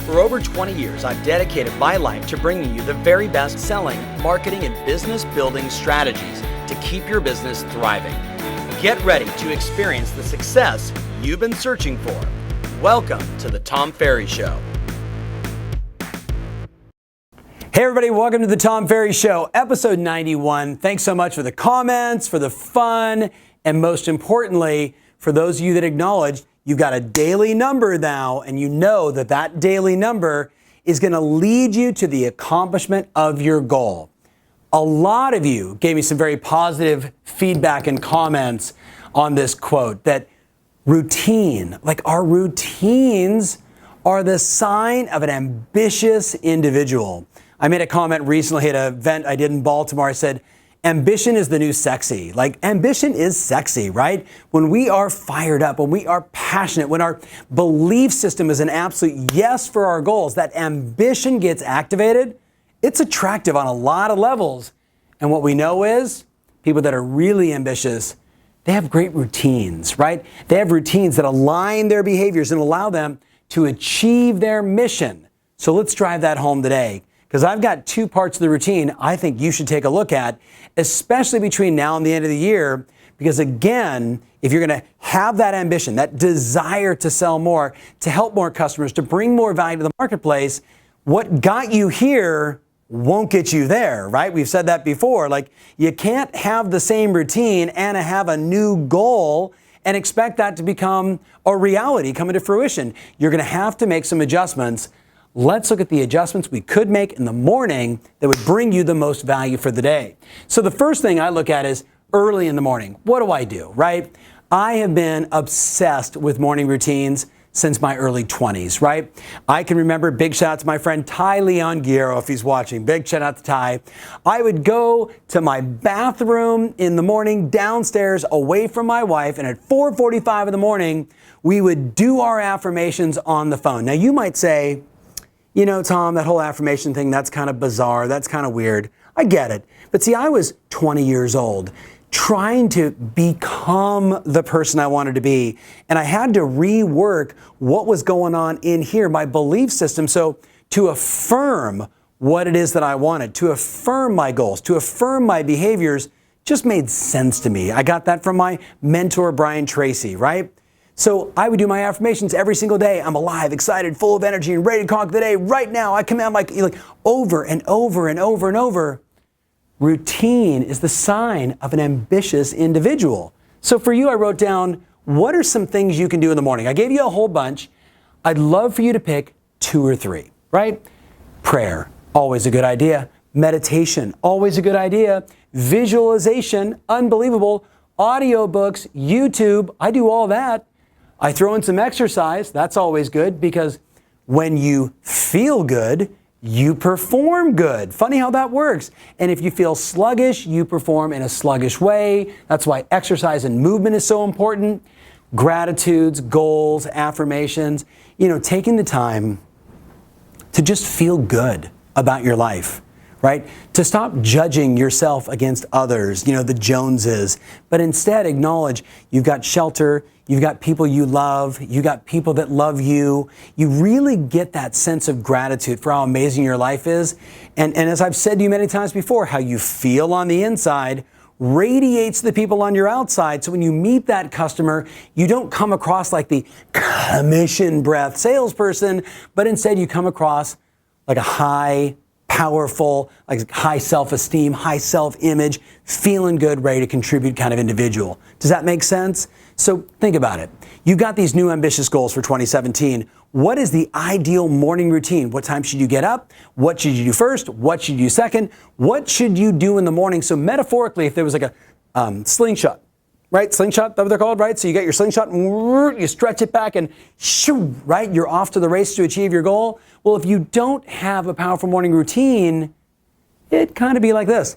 For over 20 years, I've dedicated my life to bringing you the very best selling, marketing, and business building strategies to keep your business thriving. Get ready to experience the success you've been searching for. Welcome to the Tom Ferry Show. Hey everybody, welcome to the Tom Ferry Show, episode 91. Thanks so much for the comments, for the fun, and most importantly, for those of you that acknowledged you've got a daily number now, and you know that that daily number is going to lead you to the accomplishment of your goal. A lot of you gave me some very positive feedback and comments on this quote, that routine, like our routines are the sign of an ambitious individual. I made a comment recently at an event I did in Baltimore. I said, ambition is the new sexy. Like, ambition is sexy, right? When we are fired up, when we are passionate, when our belief system is an absolute yes for our goals, that ambition gets activated, it's attractive on a lot of levels. And what we know is people that are really ambitious, they have great routines, right? They have routines that align their behaviors and allow them to achieve their mission. So let's drive that home today, because I've got two parts of the routine I think you should take a look at, especially between now and the end of the year. Because again, if you're going to have that ambition, that desire to sell more, to help more customers, to bring more value to the marketplace, what got you here won't get you there, right? We've said that before. Like, you can't have the same routine and have a new goal and expect that to become a reality, come into fruition. You're going to have to make some adjustments. Let's look at the adjustments we could make in the morning that would bring you the most value for the day. So the first thing I look at is early in the morning. What do, right? I have been obsessed with morning routines since my early 20s, right? I can remember, big shout out to my friend Ty Leon Guerrero if he's watching. Big shout out to Ty. I would go to my bathroom in the morning downstairs away from my wife, and at 4:45 in the morning, we would do our affirmations on the phone. Now you might say, you know, Tom, that whole affirmation thing, that's kind of bizarre. That's kind of weird. I get it. But see, I was 20 years old trying to become the person I wanted to be. And I had to rework what was going on in here, my belief system. So to affirm what it is that I wanted, to affirm my goals, to affirm my behaviors just made sense to me. I got that from my mentor, Brian Tracy, right? So I would do my affirmations every single day. I'm alive, excited, full of energy, and ready to conquer the day. Right now, I command like over and over and over and over. Routine is the sign of an ambitious individual. So for you, I wrote down, what are some things you can do in the morning? I gave you a whole bunch. I'd love for you to pick 2 or 3, right? Prayer, always a good idea. Meditation, always a good idea. Visualization, unbelievable. Audiobooks, YouTube, I do all that. I throw in some exercise. That's always good, because when you feel good, you perform good. Funny how that works. And if you feel sluggish, you perform in a sluggish way. That's why exercise and movement is so important. Gratitudes, goals, affirmations, taking the time to just feel good about your life, right? To stop judging yourself against others, the Joneses, but instead acknowledge you've got shelter, you've got people you love, you got people that love you. You really get that sense of gratitude for how amazing your life is. And as I've said to you many times before, how you feel on the inside radiates the people on your outside. So when you meet that customer, you don't come across like the commission breath salesperson, but instead you come across like a high, powerful, like high self-esteem, high self-image, feeling good, ready to contribute kind of individual. Does that make sense? So think about it. You've got these new ambitious goals for 2017. What is the ideal morning routine? What time should you get up? What should you do first? What should you do second? What should you do in the morning? So metaphorically, if there was like a slingshot, right? Slingshot, that's what they're called, right? So you get your slingshot and you stretch it back and shoo, right? You're off to the race to achieve your goal. Well, if you don't have a powerful morning routine, it'd kind of be like this.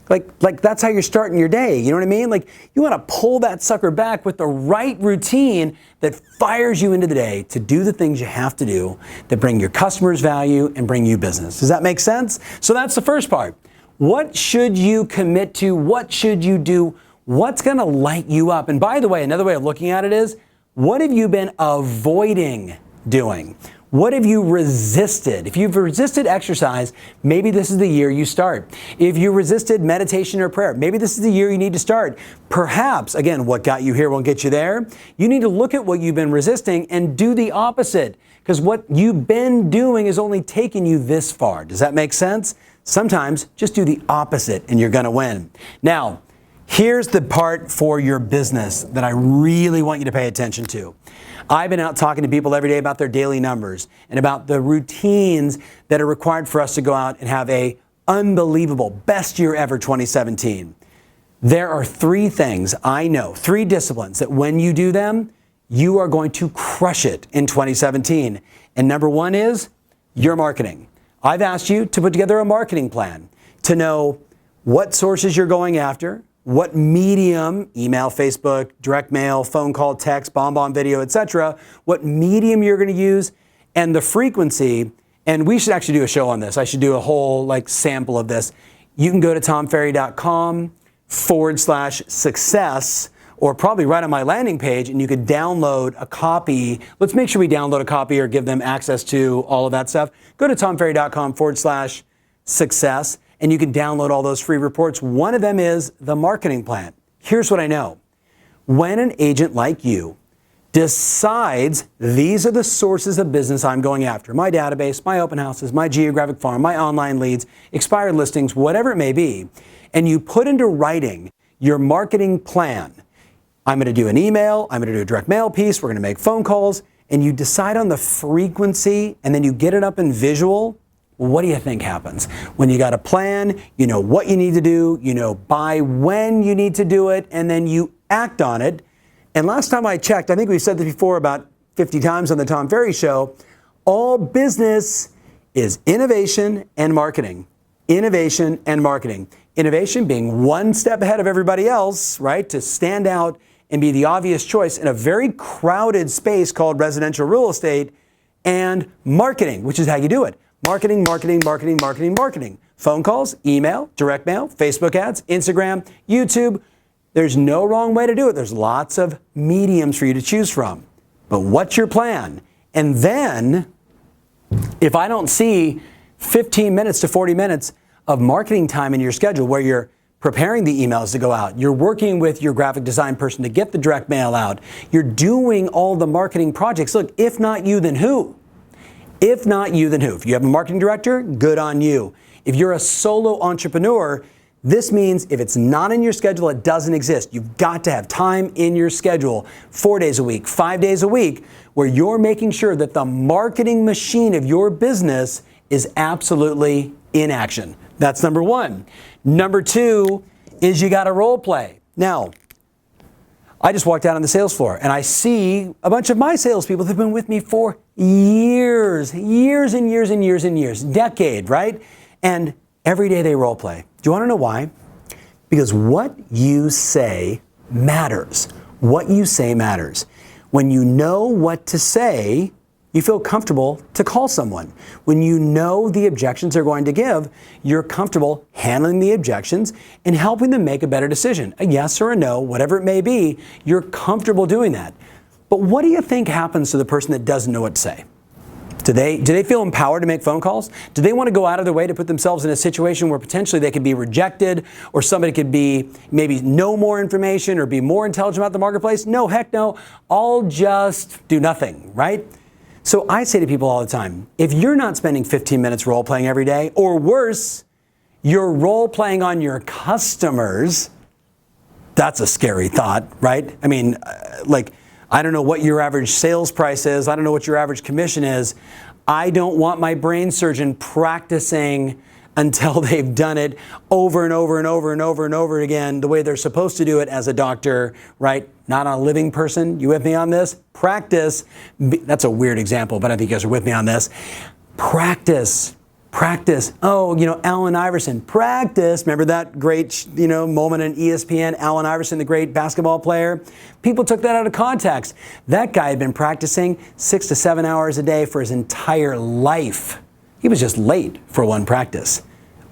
Like that's how you're starting your day. You know what I mean? Like, you want to pull that sucker back with the right routine that fires you into the day to do the things you have to do that bring your customers value and bring you business. Does that make sense? So that's the first part. What should you commit to? What should you do? What's going to light you up? And by the way, another way of looking at it is, what have you been avoiding doing? What have you resisted? If you've resisted exercise, maybe this is the year you start. If you resisted meditation or prayer, maybe this is the year you need to start. Perhaps, again, what got you here won't get you there. You need to look at what you've been resisting and do the opposite, because what you've been doing is only taking you this far. Does that make sense? Sometimes just do the opposite and you're going to win. Now, here's the part for your business that I really want you to pay attention to. I've been out talking to people every day about their daily numbers and about the routines that are required for us to go out and have a unbelievable best year ever 2017. There are three things I know, three disciplines that when you do them, you are going to crush it in 2017. And number one is your marketing. I've asked you to put together a marketing plan to know what sources you're going after, what medium, email, Facebook, direct mail, phone call, text, bomb video, etc., what medium you're going to use and the frequency. And we should actually do a show on this. I should do a whole sample of this. You can go to tomferry.com/success, or probably right on my landing page, and you could download a copy. Let's make sure we download a copy or give them access to all of that stuff. Go to tomferry.com/success. And you can download all those free reports. One of them is the marketing plan. Here's what I know. When an agent like you decides these are the sources of business I'm going after, my database, my open houses, my geographic farm, my online leads, expired listings, whatever it may be, and you put into writing your marketing plan. I'm going to do an email, I'm going to do a direct mail piece, we're going to make phone calls, and you decide on the frequency, and then you get it up in visual. What do you think happens? When you got a plan, you know what you need to do, you know by when you need to do it, and then you act on it. And last time I checked, I think we've said this before about 50 times on the Tom Ferry Show, all business is innovation and marketing. Innovation and marketing. Innovation being one step ahead of everybody else, right? To stand out and be the obvious choice in a very crowded space called residential real estate, and marketing, which is how you do it. Marketing, marketing, marketing, marketing, marketing. Phone calls, email, direct mail, Facebook ads, Instagram, YouTube. There's no wrong way to do it. There's lots of mediums for you to choose from. But what's your plan? And then, if I don't see 15 minutes to 40 minutes of marketing time in your schedule where you're preparing the emails to go out, you're working with your graphic design person to get the direct mail out, you're doing all the marketing projects. Look, if not you, then who? If not you, then who? If you have a marketing director, good on you. If you're a solo entrepreneur, this means if it's not in your schedule, it doesn't exist. You've got to have time in your schedule, 4 days a week, 5 days a week, where you're making sure that the marketing machine of your business is absolutely in action. That's number one. Number two is you got to role play. Now, I just walked out on the sales floor and I see a bunch of my salespeople who've been with me for years, decade, right? And every day they role play. Do you want to know why? Because what you say matters. What you say matters. When you know what to say, you feel comfortable to call someone. When you know the objections they're going to give, you're comfortable handling the objections and helping them make a better decision. A yes or a no, whatever it may be, you're comfortable doing that. But what do you think happens to the person that doesn't know what to say? Do they feel empowered to make phone calls? Do they want to go out of their way to put themselves in a situation where potentially they could be rejected, or somebody could be maybe know more information or be more intelligent about the marketplace? No, heck no. I'll just do nothing, right? So I say to people all the time, if you're not spending 15 minutes role playing every day, or worse, you're role playing on your customers, that's a scary thought, right? I mean, I don't know what your average sales price is. I don't know what your average commission is. I don't want my brain surgeon practicing until they've done it over and over and over and over and over again the way they're supposed to do it as a doctor, right? Not on a living person. You with me on this? Practice. That's a weird example, but I think you guys are with me on this. Practice. Oh, Allen Iverson. Practice. Remember that great, moment in ESPN? Allen Iverson, the great basketball player. People took that out of context. That guy had been practicing 6 to 7 hours a day for his entire life. He was just late for one practice.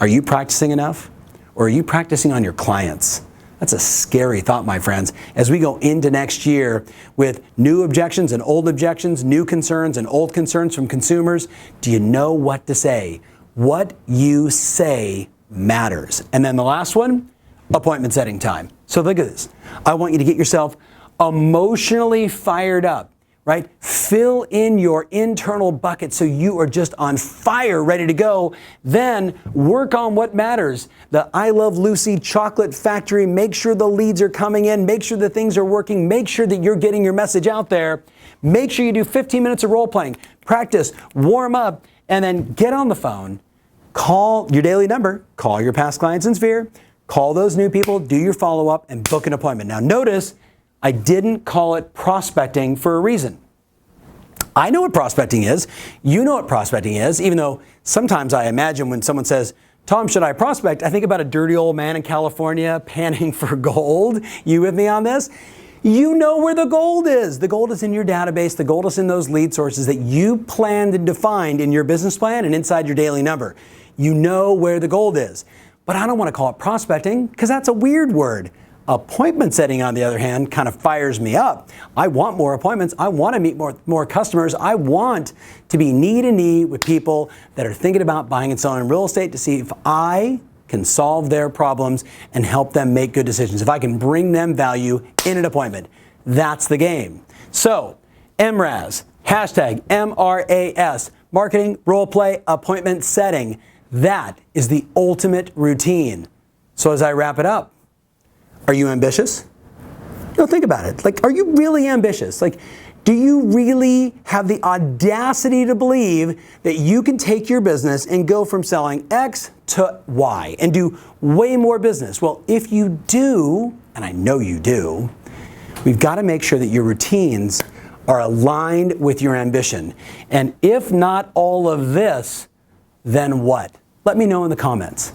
Are you practicing enough? Or are you practicing on your clients? That's a scary thought, my friends, as we go into next year with new objections and old objections, new concerns and old concerns from consumers. Do you know what to say? What you say matters. And then the last one, appointment setting time. So look at this. I want you to get yourself emotionally fired up, right? Fill in your internal bucket so you are just on fire, ready to go. Then work on what matters. The I Love Lucy chocolate factory. Make sure the leads are coming in. Make sure the things are working. Make sure that you're getting your message out there. Make sure you do 15 minutes of role playing. Practice, warm up, and then get on the phone. Call your daily number. Call your past clients in Sphere. Call those new people. Do your follow-up and book an appointment. Now notice, I didn't call it prospecting for a reason. I know what prospecting is. You know what prospecting is, even though sometimes I imagine when someone says, Tom, should I prospect? I think about a dirty old man in California panning for gold. You with me on this? You know where the gold is. The gold is in your database. The gold is in those lead sources that you planned and defined in your business plan and inside your daily number. You know where the gold is. But I don't want to call it prospecting because that's a weird word. Appointment setting, on the other hand, kind of fires me up. I want more appointments. I want to meet more customers. I want to be knee to knee with people that are thinking about buying and selling real estate to see if I can solve their problems and help them make good decisions. If I can bring them value in an appointment. That's the game. So, MRAS, hashtag MRAS, marketing, role play, appointment setting. That is the ultimate routine. So as I wrap it up, are you ambitious? No, think about it. Like, are you really ambitious? Like, do you really have the audacity to believe that you can take your business and go from selling X to Y and do way more business? Well, if you do, and I know you do, we've got to make sure that your routines are aligned with your ambition. And if not all of this, then what? Let me know in the comments.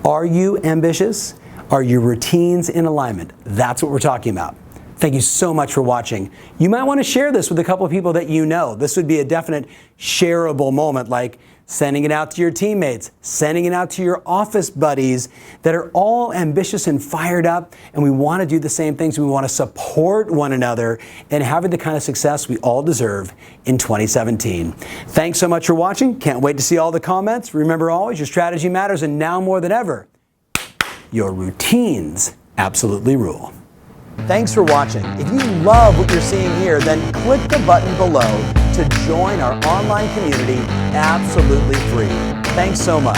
Are you ambitious? Are your routines in alignment? That's what we're talking about. Thank you so much for watching. You might want to share this with a couple of people that you know. This would be a definite shareable moment, like sending it out to your teammates, sending it out to your office buddies that are all ambitious and fired up, and we want to do the same things. We want to support one another and having the kind of success we all deserve in 2017. Thanks so much for watching. Can't wait to see all the comments. Remember always, your strategy matters, and now more than ever, your routines absolutely rule. Thanks for watching. If you love what you're seeing here, then click the button below to join our online community absolutely free. Thanks so much.